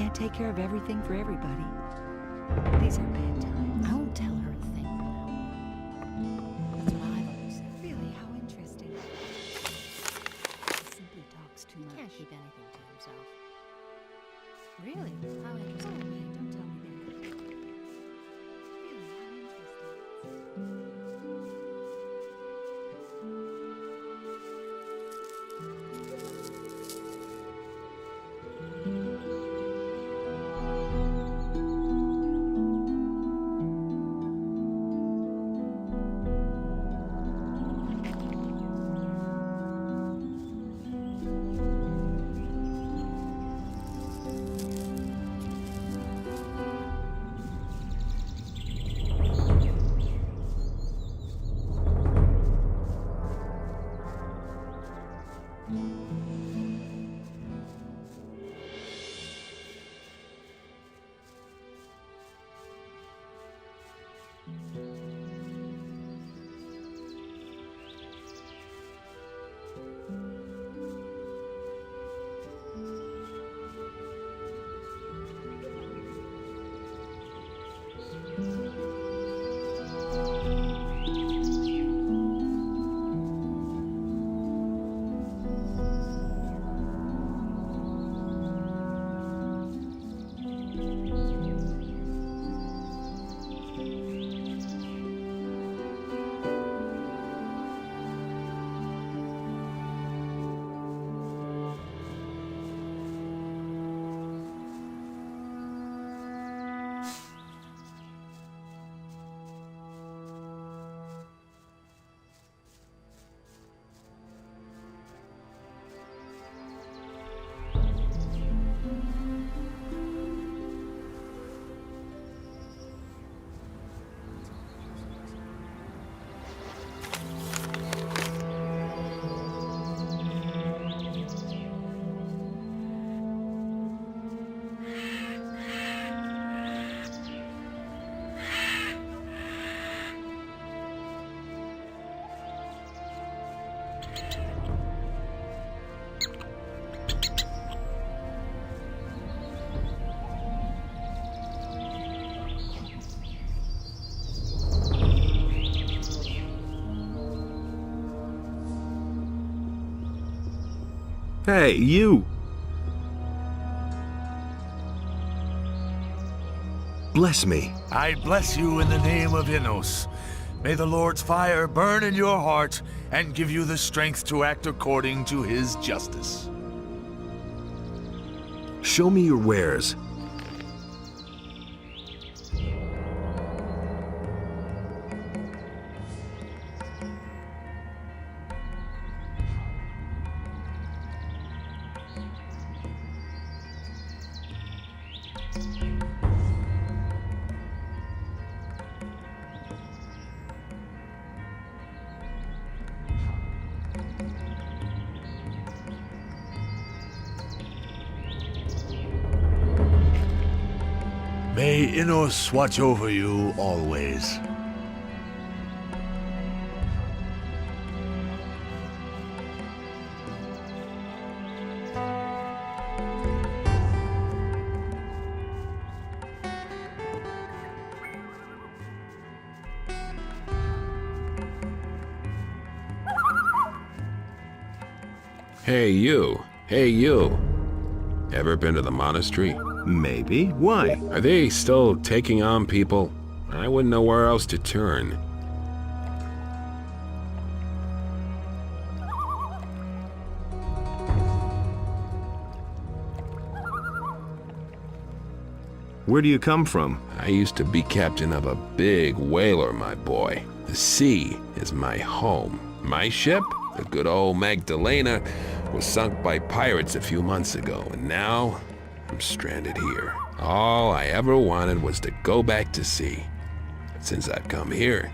can't take care of everything for everybody. These are bad times. I won't tell her a thing for now. That's what I've always said. Really, how interesting. He simply talks too much. Can't keep anything to himself. Really? How Oh, interesting. man, don't tell me that. Really, how interesting. Hey, you! Bless me. I bless you in the name of Innos. May the Lord's fire burn in your heart and give you the strength to act according to his justice. Show me your wares. May Innos watch over you always. Hey, you. Hey, you. Ever been to the monastery? Maybe. Why? Are they still taking on people? I wouldn't know where else to turn. Where do you come from? I used to be captain of a big whaler, my boy. The sea is my home. My ship, the good old Magdalena, was sunk by pirates a few months ago, and now I'm stranded here. All I ever wanted was to go back to sea. But since I've come here,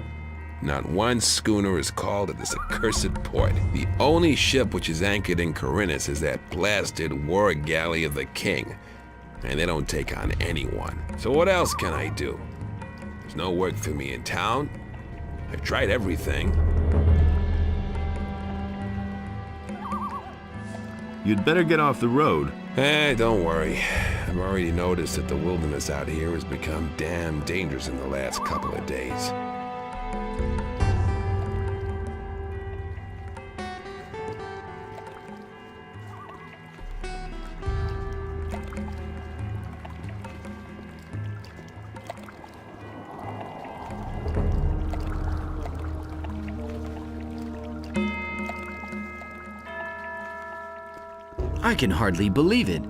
not one schooner is called at this accursed port. The only ship which is anchored in Corinthus is that blasted war galley of the king. And they don't take on anyone. So what else can I do? There's no work for me in town. I've tried everything. You'd better get off the road. Don't worry. I've already noticed that the wilderness out here has become damn dangerous in the last couple of days. I can hardly believe it.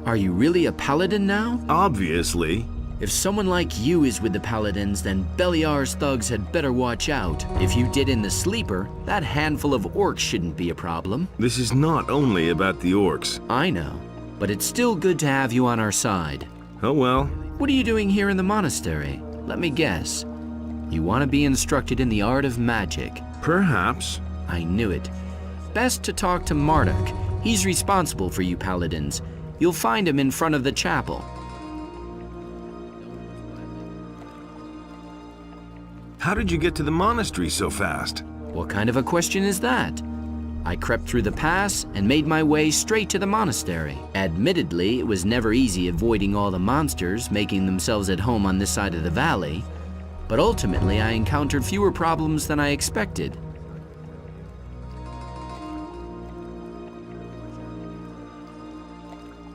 Are you really a paladin now? Obviously. If someone like you is with the paladins, then Beliar's thugs had better watch out. If you did in the sleeper, that handful of orcs shouldn't be a problem. This is not only about the orcs. I know, but it's still good to have you on our side. Oh well. What are you doing here in the monastery? Let me guess. You want to be instructed in the art of magic. Perhaps. I knew it. Best to talk to Marduk. He's responsible for you paladins. You'll find him in front of the chapel. How did you get to the monastery so fast? What kind of a question is that? I crept through the pass and made my way straight to the monastery. Admittedly, it was never easy avoiding all the monsters making themselves at home on this side of the valley, but ultimately I encountered fewer problems than I expected.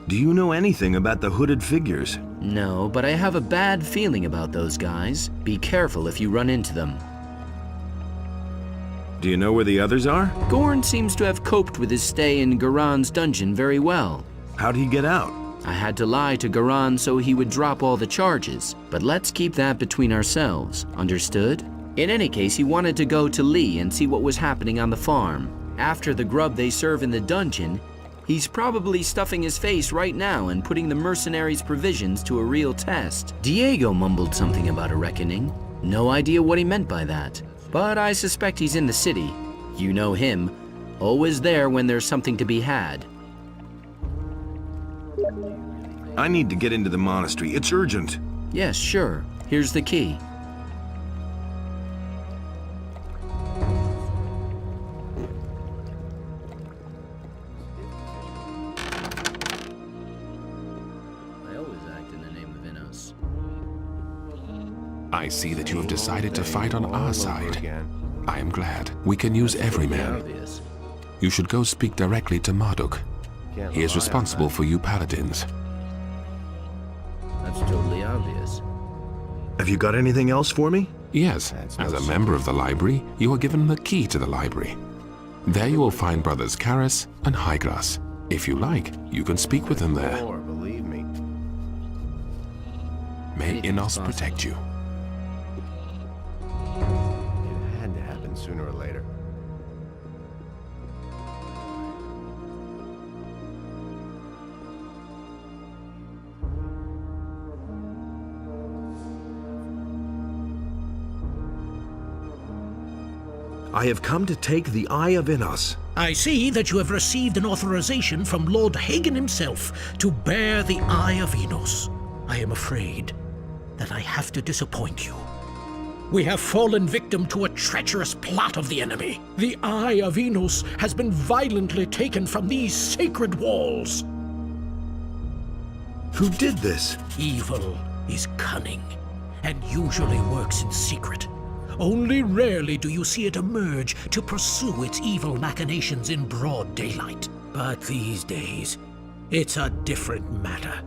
Do you know anything about the hooded figures? No, but I have a bad feeling about those guys. Be careful if you run into them. Do you know where the others are? Gorn seems to have coped with his stay in Garan's dungeon very well. How'd he get out? I had to lie to Garan so he would drop all the charges, but let's keep that between ourselves, understood? In any case, he wanted to go to Lee and see what was happening on the farm. After the grub they serve in the dungeon, he's probably stuffing his face right now and putting the mercenaries' provisions to a real test. Diego mumbled something about a reckoning. No idea what he meant by that. But I suspect he's in the city. You know him. Always there when there's something to be had. I need to get into the monastery. It's urgent. Yes, sure. Here's the key. I see that you have decided to fight on our side. I am glad. We can use every man. You should go speak directly to Marduk. He is responsible for you paladins. That's totally obvious. Have you got anything else for me? Yes, as a member of the library, you are given the key to the library. There you will find brothers Karas and Highgrass. If you like, you can speak with them there. Believe me. May Innos protect you. It had to happen sooner or later. I have come to take the Eye of Innos. I see that you have received an authorization from Lord Hagen himself to bear the Eye of Innos. I am afraid that I have to disappoint you. We have fallen victim to a treacherous plot of the enemy. The Eye of Innos has been violently taken from these sacred walls. Who did this? Evil is cunning and usually works in secret. Only rarely do you see it emerge to pursue its evil machinations in broad daylight. But these days, it's a different matter.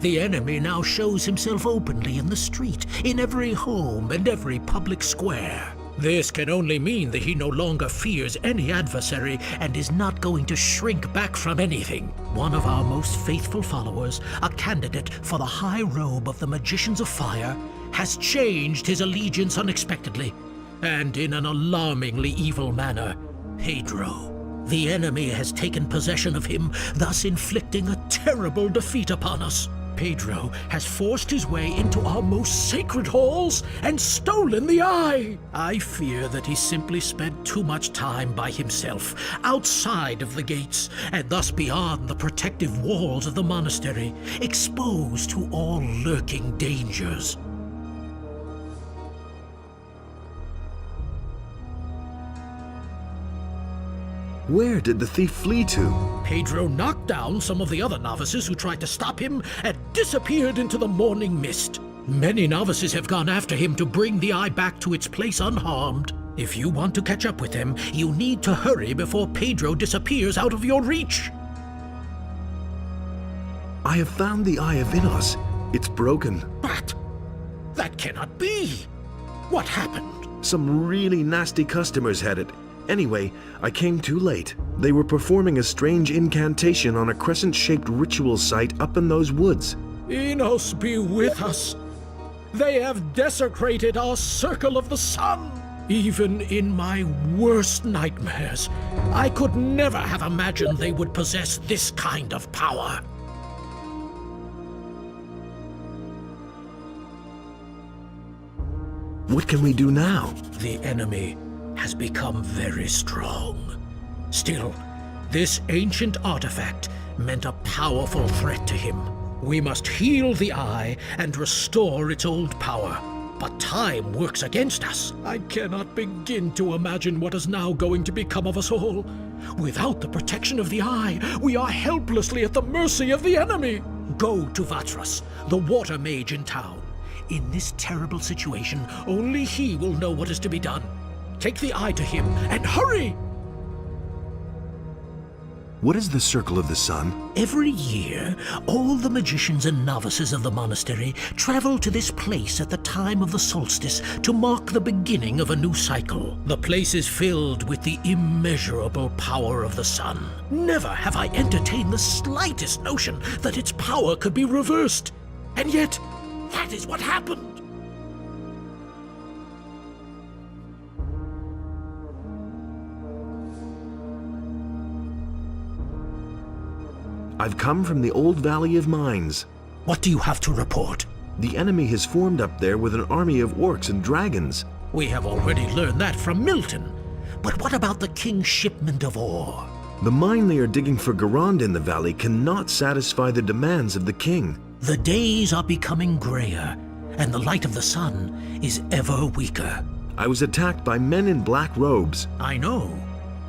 The enemy now shows himself openly in the street, in every home and every public square. This can only mean that he no longer fears any adversary and is not going to shrink back from anything. One of our most faithful followers, a candidate for the high robe of the Magicians of Fire, has changed his allegiance unexpectedly, and in an alarmingly evil manner. Pedro. The enemy has taken possession of him, thus inflicting a terrible defeat upon us. Pedro has forced his way into our most sacred halls and stolen the eye. I fear that he simply spent too much time by himself, outside of the gates, and thus beyond the protective walls of the monastery, exposed to all lurking dangers. Where did the thief flee to? Pedro knocked down some of the other novices who tried to stop him and disappeared into the morning mist. Many novices have gone after him to bring the eye back to its place unharmed. If you want to catch up with him, you need to hurry before Pedro disappears out of your reach. I have found the Eye of Innos. It's broken. But that cannot be. What happened? Some really nasty customers had it. Anyway, I came too late. They were performing a strange incantation on a crescent-shaped ritual site up in those woods. Innos be with us. They have desecrated our circle of the sun. Even in my worst nightmares, I could never have imagined they would possess this kind of power. What can we do now? The enemy has become very strong. Still, this ancient artifact meant a powerful threat to him. We must heal the eye and restore its old power. But time works against us. I cannot begin to imagine what is now going to become of us all. Without the protection of the eye, we are helplessly at the mercy of the enemy. Go to Vatras, the water mage in town. In this terrible situation, only he will know what is to be done. Take the eye to him, and hurry! What is the Circle of the Sun? Every year, all the magicians and novices of the monastery travel to this place at the time of the solstice to mark the beginning of a new cycle. The place is filled with the immeasurable power of the sun. Never have I entertained the slightest notion that its power could be reversed. And yet, that is what happened. I've come from the old Valley of Mines. What do you have to report? The enemy has formed up there with an army of orcs and dragons. We have already learned that from Milton. But what about the king's shipment of ore? The mine they are digging for Garand in the valley cannot satisfy the demands of the king. The days are becoming grayer, and the light of the sun is ever weaker. I was attacked by men in black robes. I know.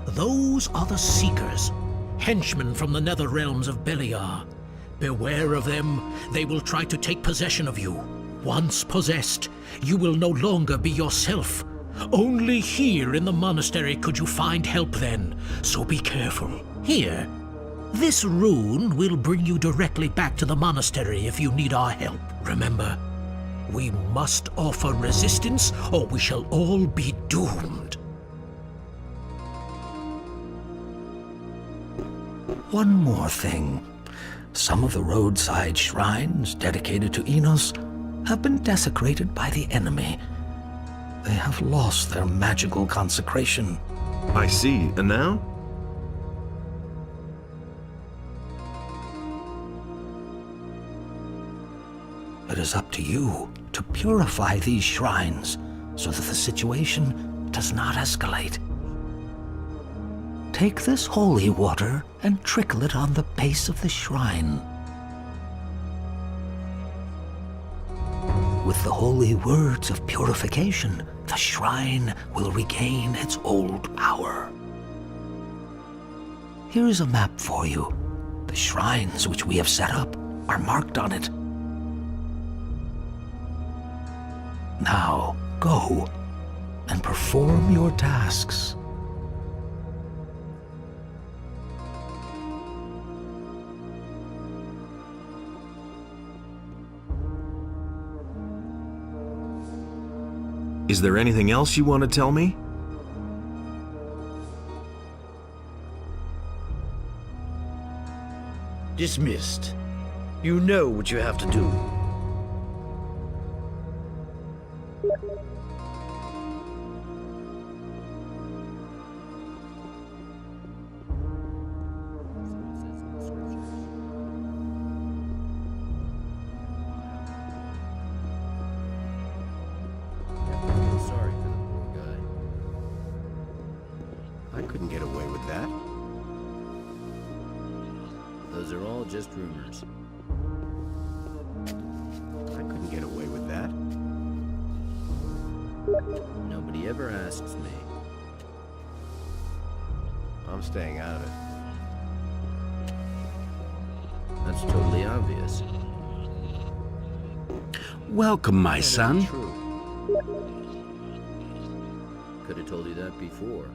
Those are the Seekers, henchmen from the nether realms of Beliar. Beware of them. They will try to take possession of you. Once possessed, you will no longer be yourself. Only here in the monastery could you find help then, so be careful. Here, this rune will bring you directly back to the monastery if you need our help. Remember, we must offer resistance or we shall all be doomed. One more thing. Some of the roadside shrines dedicated to Innos have been desecrated by the enemy. They have lost their magical consecration. I see. And now? It is up to you to purify these shrines so that the situation does not escalate. Take this holy water and trickle it on the base of the shrine. With the holy words of purification, the shrine will regain its old power. Here is a map for you. The shrines which we have set up are marked on it. Now, go and perform your tasks. Is there anything else you want to tell me? Dismissed. You know what you have to do. Sorry for the poor guy. I couldn't get away with that. Those are all just rumors. I couldn't get away with that. Nobody ever asks me. I'm staying out of it. That's totally obvious. Welcome, my son. True. Could have told you that before.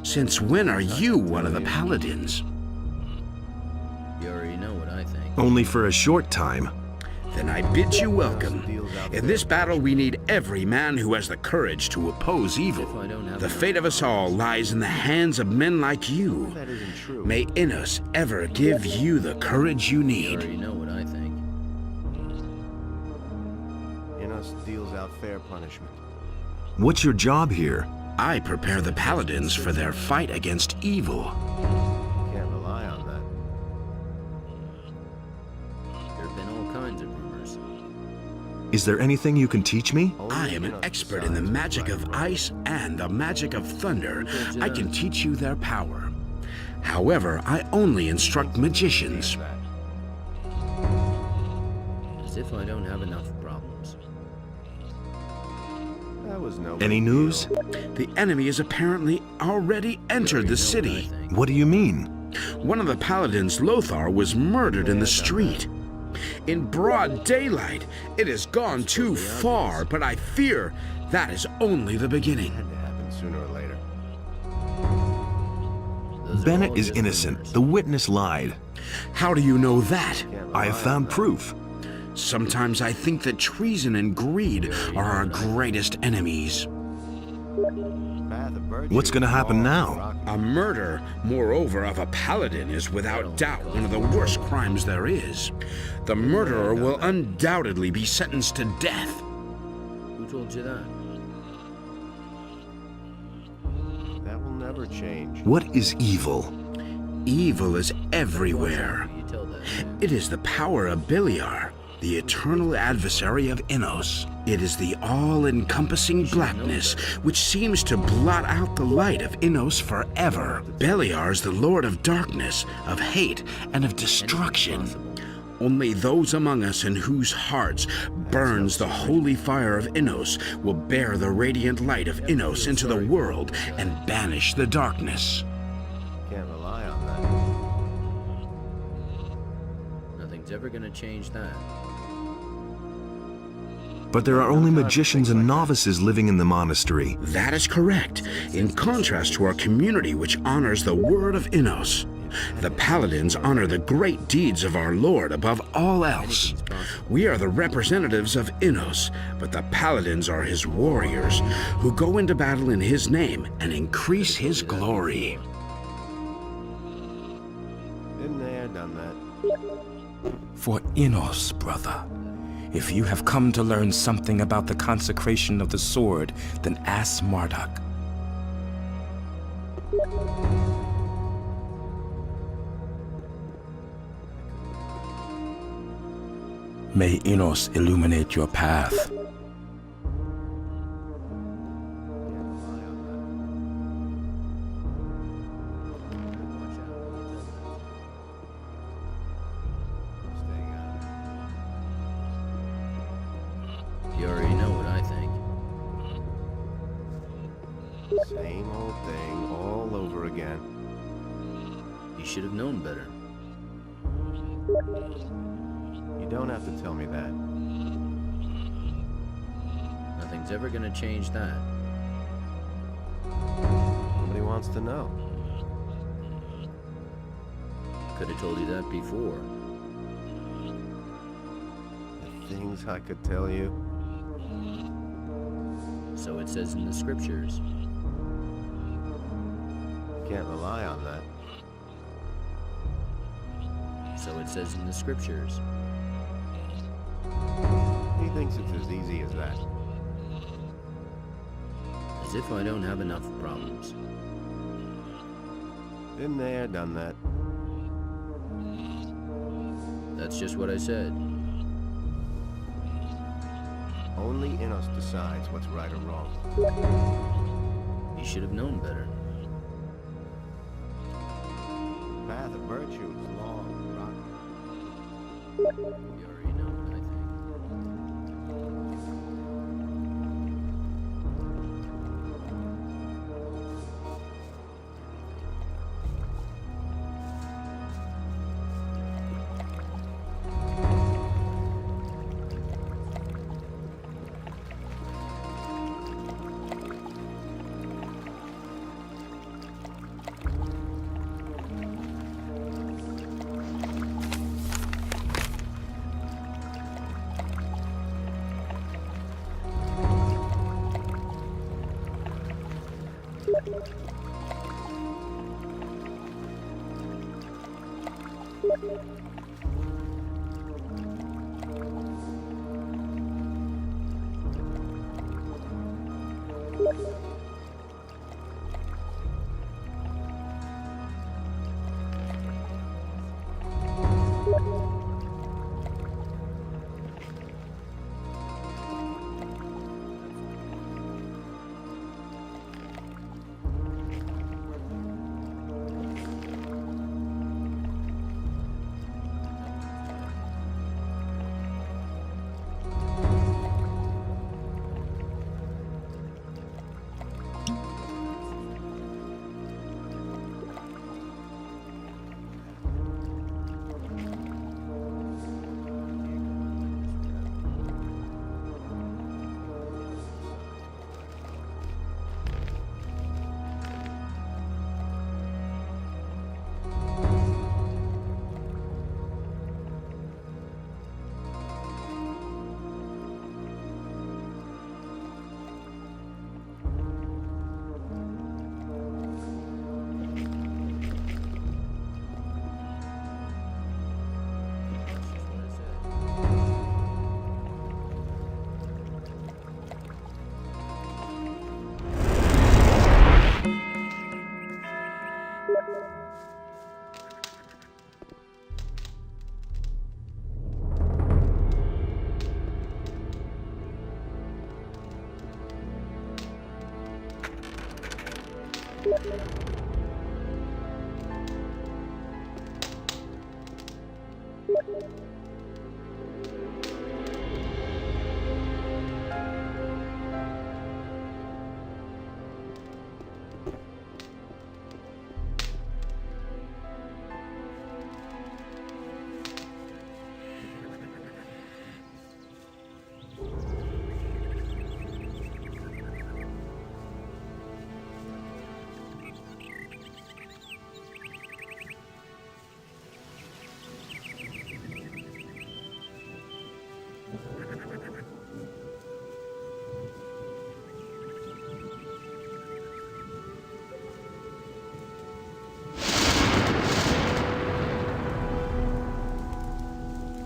Since when are you one of the paladins? You already know what I think. Only for a short time. Then I bid you welcome. In this battle, we need every man who has the courage to oppose evil. If I don't have The enough fate of us all lies in the hands of men like you. That isn't true. May Innos ever give you the courage you You need. already know what I think. Innos deals out fair punishment. What's your job here? I prepare the paladins for their fight against evil. Can't rely on that. There have been all kinds of rumors. Is there anything you can teach me? I am an expert in the magic of ice and the magic of thunder. I can teach you their power. However, I only instruct magicians. As if I don't have enough problems. That was no Any big news? deal. The enemy has apparently already entered the city. What do you mean? One of the paladins, Lothar, was murdered in the street. In broad daylight, it has gone too far, but I fear that is only the beginning. Had to happen sooner or later. Those are Bennett all is just innocent. rumors. The witness lied. How do you know that? Can't I rely have on found that. proof. Sometimes I think that treason and greed are our greatest enemies. Path of virtue What's gonna is happen long, now? rocky. A murder, moreover, of a paladin is without doubt one of the worst crimes there is. The murderer will undoubtedly be sentenced to death. Who told you that? That will never change. What is evil? Evil is everywhere. You tell that. It is the power of Beliar, the eternal adversary of Innos. It is the all-encompassing blackness which seems to blot out the light of Innos forever. Beliar is the lord of darkness, of hate, and of destruction. Only those among us in whose hearts burns the holy fire of Innos will bear the radiant light of Innos into the world and banish the darkness. Can't rely on that. Nothing's ever gonna change that. But there are only magicians and novices living in the monastery. That is correct, in contrast to our community which honors the word of Innos. The paladins honor the great deeds of our Lord above all else. We are the representatives of Innos, but the paladins are his warriors, who go into battle in his name and increase his glory. Been there, done that. For Innos, brother. If you have come to learn something about the consecration of the sword, then ask Marduk. May Innos illuminate your path. Staying out of You already know what I think. it. Same old thing all over again. You should have known better. You don't have to tell me that. Nothing's ever gonna change that. Nobody wants to know. Could have told you that before. The things I could tell you. So it says in the scriptures. Can't rely on that. So it says in the scriptures. He thinks it's as easy as that. As if I don't have enough problems. Been there, done that. That's just what I said. Only Innos decides what's right or wrong. You should have known better. The path of virtue is long and rocky. You already know what I think.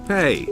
Hey!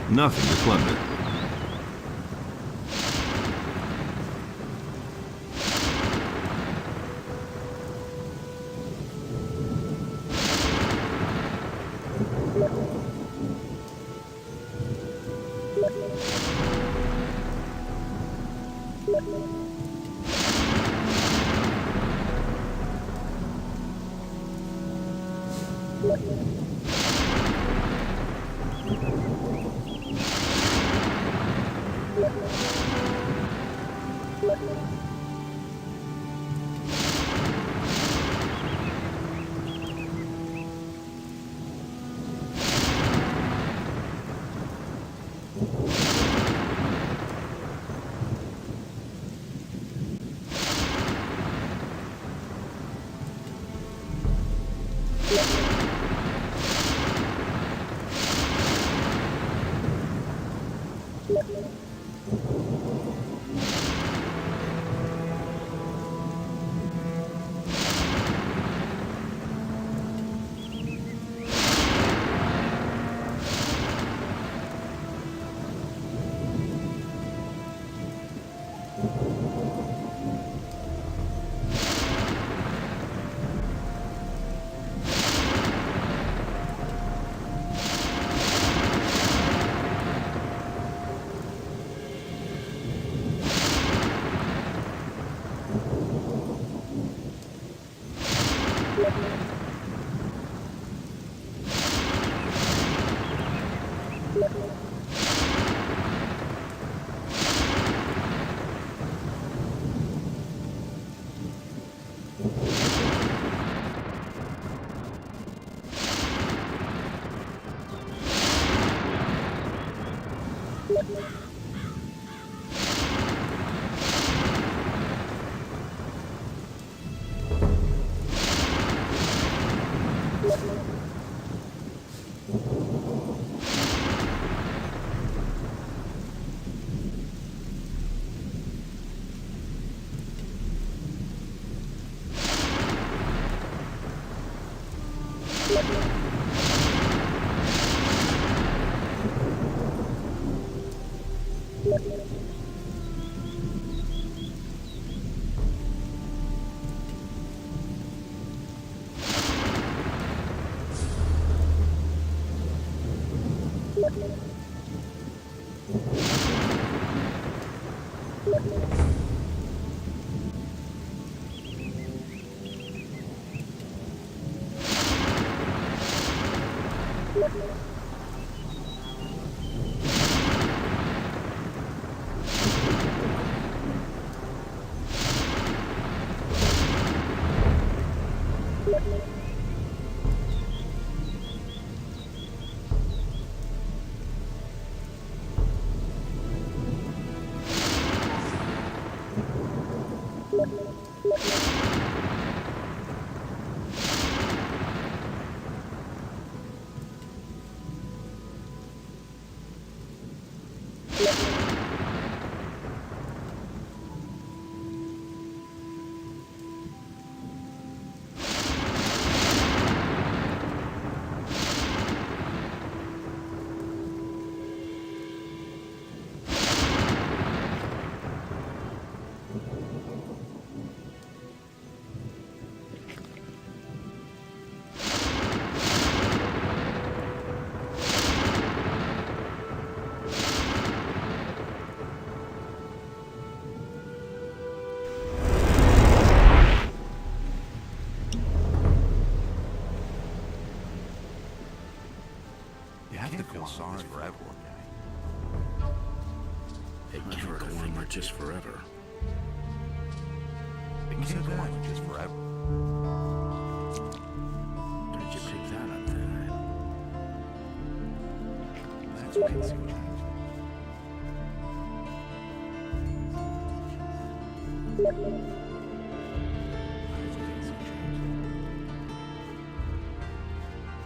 Nothing to plunder. Sorry forever. It can't go on like this forever. It can't go on just forever. Where did you pick that up then? Let's wait and see what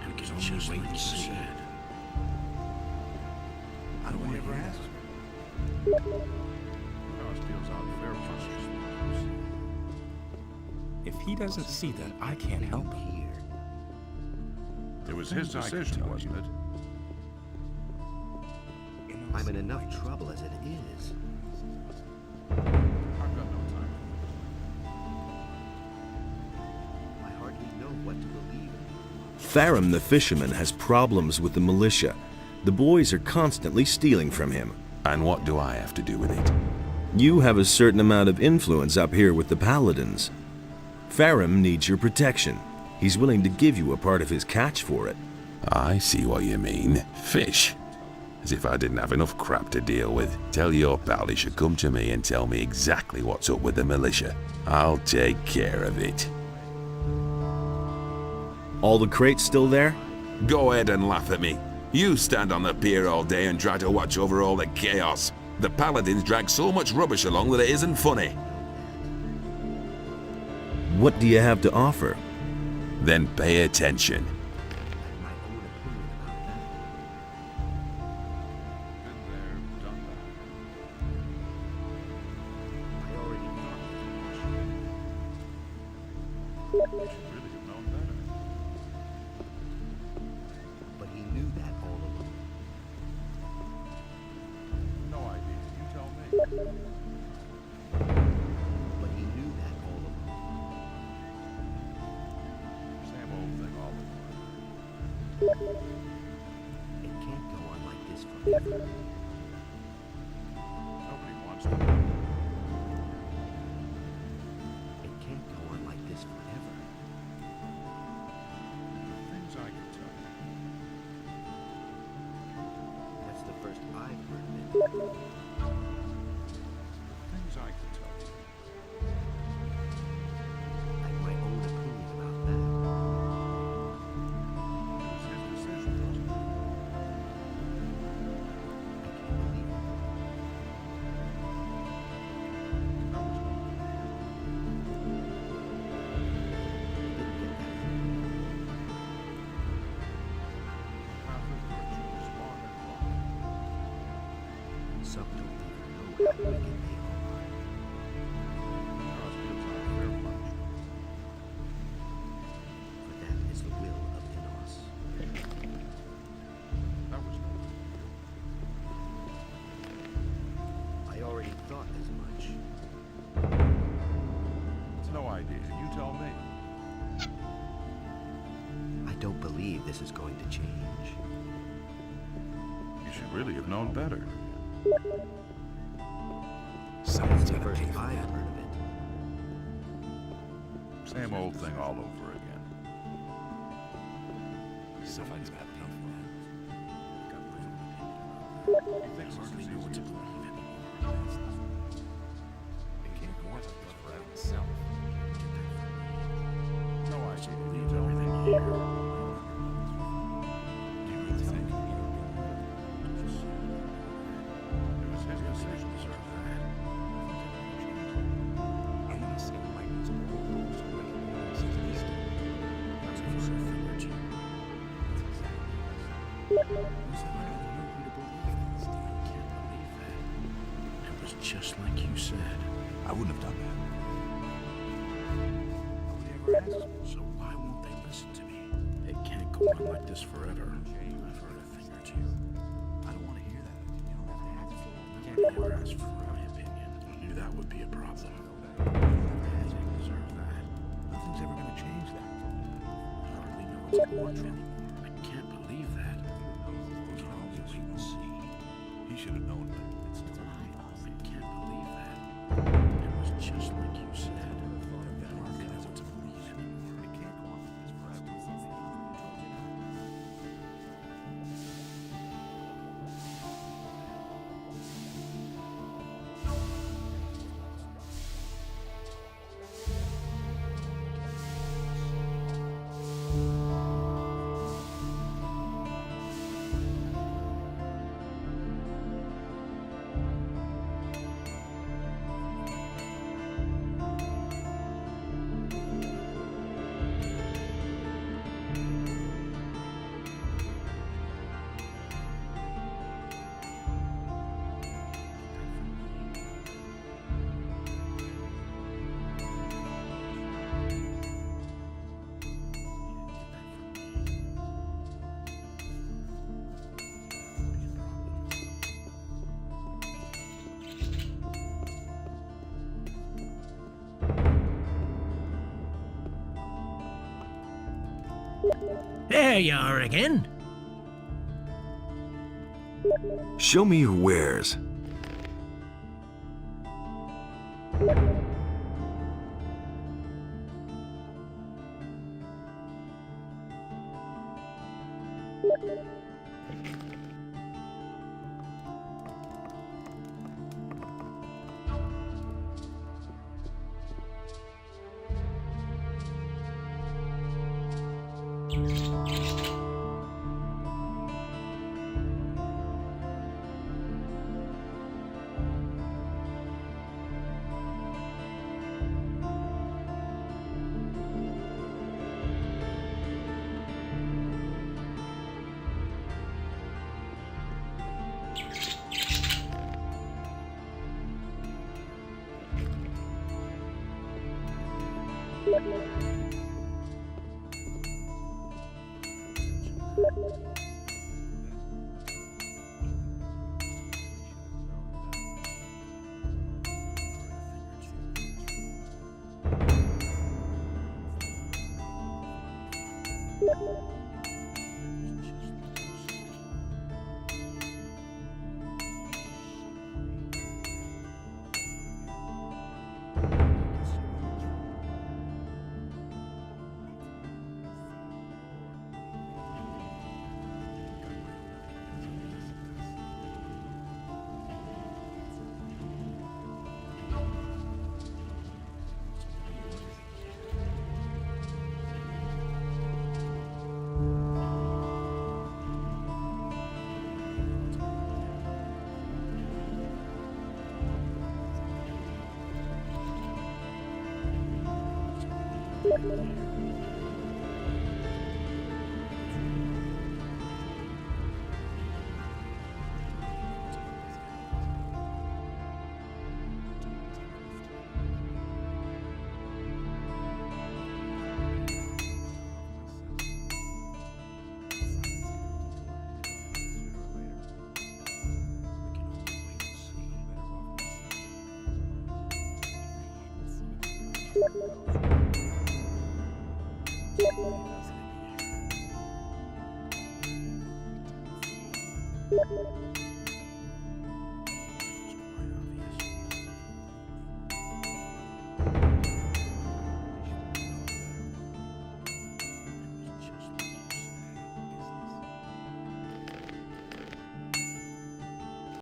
We can just wait and see. I don't want to ever ask. If he doesn't see that, I can't help him. It was his decision, wasn't it? I'm in enough trouble as it is. I've got no time. I hardly know what to believe in. Farum the fisherman has problems with the militia. The boys are constantly stealing from him. And what do I have to do with it? You have a certain amount of influence up here with the paladins. Farum needs your protection. He's willing to give you a part of his catch for it. I see what you mean. Fish. As if I didn't have enough crap to deal with. Tell your pal he should come to me and tell me exactly what's up with the militia. I'll take care of it. All the crates still there? Go ahead and laugh at me. You stand on the pier all day and try to watch over all the chaos. The paladins drag so much rubbish along that it isn't funny. What do you have to offer? Then pay attention. My own opinion about that. Been there, done that. I already thought You should really have known better. but he knew that all along. No idea. You tell me. But he knew that all along. Same old thing all over. It can't go on like this forever. Nobody wants to. It can't go on like this forever. Things I can tell you. That's the first I've heard of it. Things I can tell you. I have my own opinion about that. It was his decision, wasn't it? I can't believe it. That was no. Didn't get that. Catholic virtue is long and long. Some don't even know how wicked they are. Ours gives out fair punishment. For that is the will of Inos. That was no. I already thought as much. It's no idea. You tell me. I don't believe this is going to change. You should really have known better. That's the first I've heard of it. Same old thing all over again. Somebody's got enough He thinks it's easy to believe anymore. It can't go on like this forever itself. No idea. You tell me. Do you really think? It was his decision, sir. I'm gonna say like it's all rules and regulations and east. That's what you said, Richie. That's exactly what I said. I don't know who to believe. Steve, I can't believe that. It was just like you said. I wouldn't have done that. Nobody ever asked. So why won't they listen to me? It can't go on like this forever. I've heard a thing or two. I don't want to hear that. You don't have to ask for it. Can't never ask for my opinion. I knew that would be a problem. They deserve that. Nothing's ever going to change that. I hardly know what's going on. I can't believe that. We can all just wait and see. He should have known better. I can't believe that. It was just like you said. I hardly know what to believe anymore. It can't go on like this forever. There you are again. Show me your wares.